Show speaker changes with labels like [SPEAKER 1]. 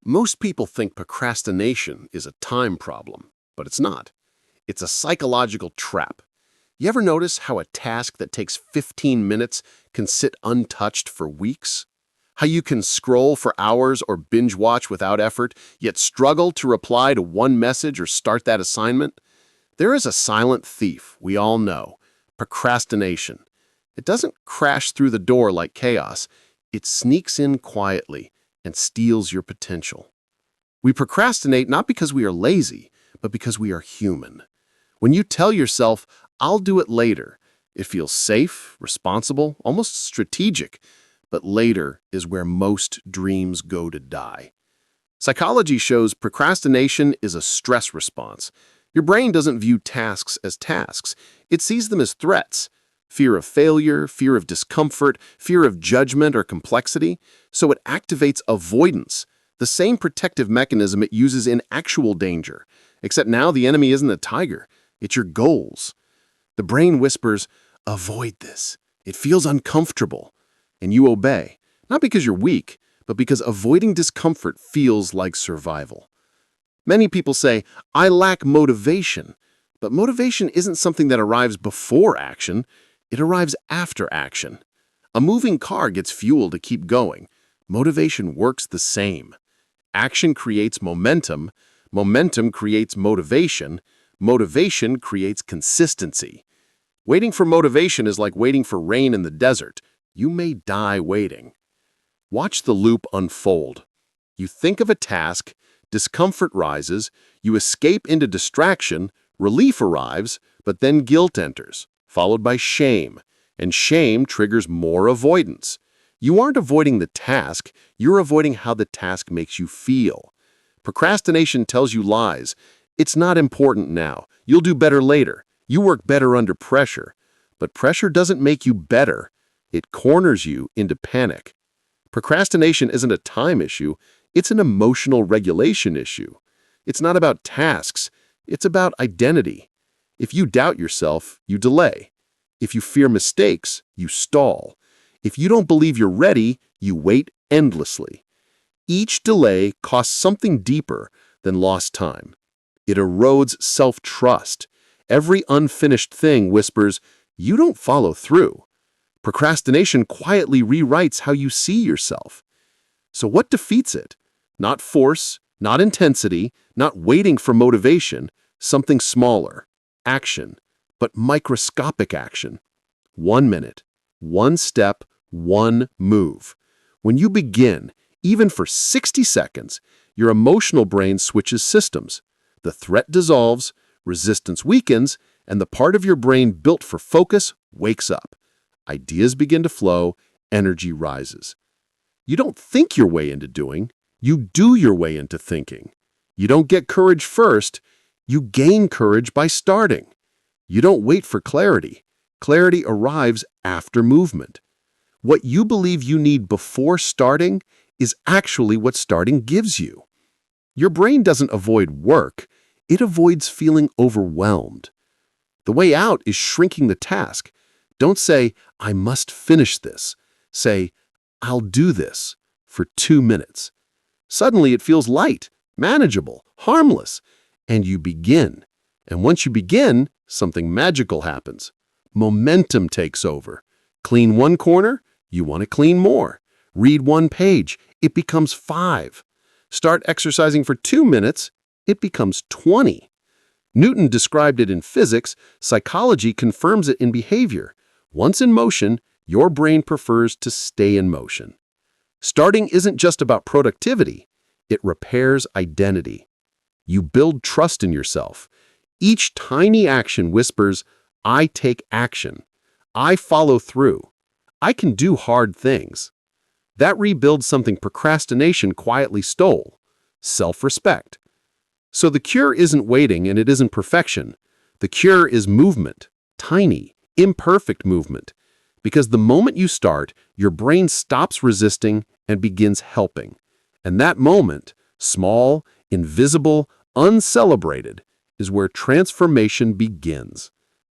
[SPEAKER 1] Most people think procrastination is a time problem, but it's not. It's a psychological trap. You ever notice how a task that takes 15 minutes can sit untouched for weeks? How you can scroll for hours or binge watch without effort, yet struggle to reply to one message or start that assignment? There is a silent thief we all know, procrastination. It doesn't crash through the door like chaos. It sneaks in quietly and steals your potential. We procrastinate not because we are lazy, but because we are human. When you tell yourself, "I'll do it later," it feels safe, responsible, almost strategic, but later is where most dreams go to die. Psychology shows procrastination is a stress response. Your brain doesn't view tasks as tasks. It sees them as threats. Fear of failure, fear of discomfort, fear of judgment or complexity. So it activates avoidance, the same protective mechanism it uses in actual danger. Except now the enemy isn't a tiger, it's your goals. The brain whispers, "Avoid this. It feels uncomfortable." And you obey, not because you're weak, but because avoiding discomfort feels like survival. Many people say, "I lack motivation." But motivation isn't something that arrives before action. It arrives after action. A moving car gets fuel to keep going. Motivation works the same. Action creates momentum. Momentum creates motivation. Motivation creates consistency. Waiting for motivation is like waiting for rain in the desert. You may die waiting. Watch the loop unfold. You think of a task, discomfort rises, you escape into distraction, relief arrives, but then guilt enters, followed by shame, and shame triggers more avoidance. You aren't avoiding the task, you're avoiding how the task makes you feel. Procrastination tells you lies. It's not important now. You'll do better later. You work better under pressure. But pressure doesn't make you better. It corners you into panic. Procrastination isn't a time issue, it's an emotional regulation issue. It's not about tasks, it's about identity. If you doubt yourself, you delay. If you fear mistakes, you stall. If you don't believe you're ready, you wait endlessly. Each delay costs something deeper than lost time. It erodes self-trust. Every unfinished thing whispers, "You don't follow through." Procrastination quietly rewrites how you see yourself. So what defeats it? Not force, not intensity, not waiting for motivation, something smaller. Action, but microscopic action. 1 minute, one step, one move. When you begin, even for 60 seconds, your emotional brain switches systems. The threat dissolves, resistance weakens, and the part of your brain built for focus wakes up. Ideas begin to flow, energy rises. You don't think your way into doing, you do your way into thinking. You don't get courage first, you gain courage by starting. You don't wait for clarity. Clarity arrives after movement. What you believe you need before starting is actually what starting gives you. Your brain doesn't avoid work, it avoids feeling overwhelmed. The way out is shrinking the task. Don't say, "I must finish this." Say, "I'll do this for 2 minutes." Suddenly it feels light, manageable, harmless, and you begin. And once you begin, something magical happens. Momentum takes over. Clean one corner, you want to clean more. Read one page, it becomes 5. Start exercising for 2 minutes, it becomes 20. Newton described it in physics, psychology confirms it in behavior. Once in motion, your brain prefers to stay in motion. Starting isn't just about productivity, it repairs identity. You build trust in yourself. Each tiny action whispers, "I take action. I follow through. I can do hard things." That rebuilds something procrastination quietly stole: self-respect. So the cure isn't waiting and it isn't perfection. The cure is movement, tiny, imperfect movement. Because the moment you start, your brain stops resisting and begins helping. And that moment, small, invisible, uncelebrated, is where transformation begins.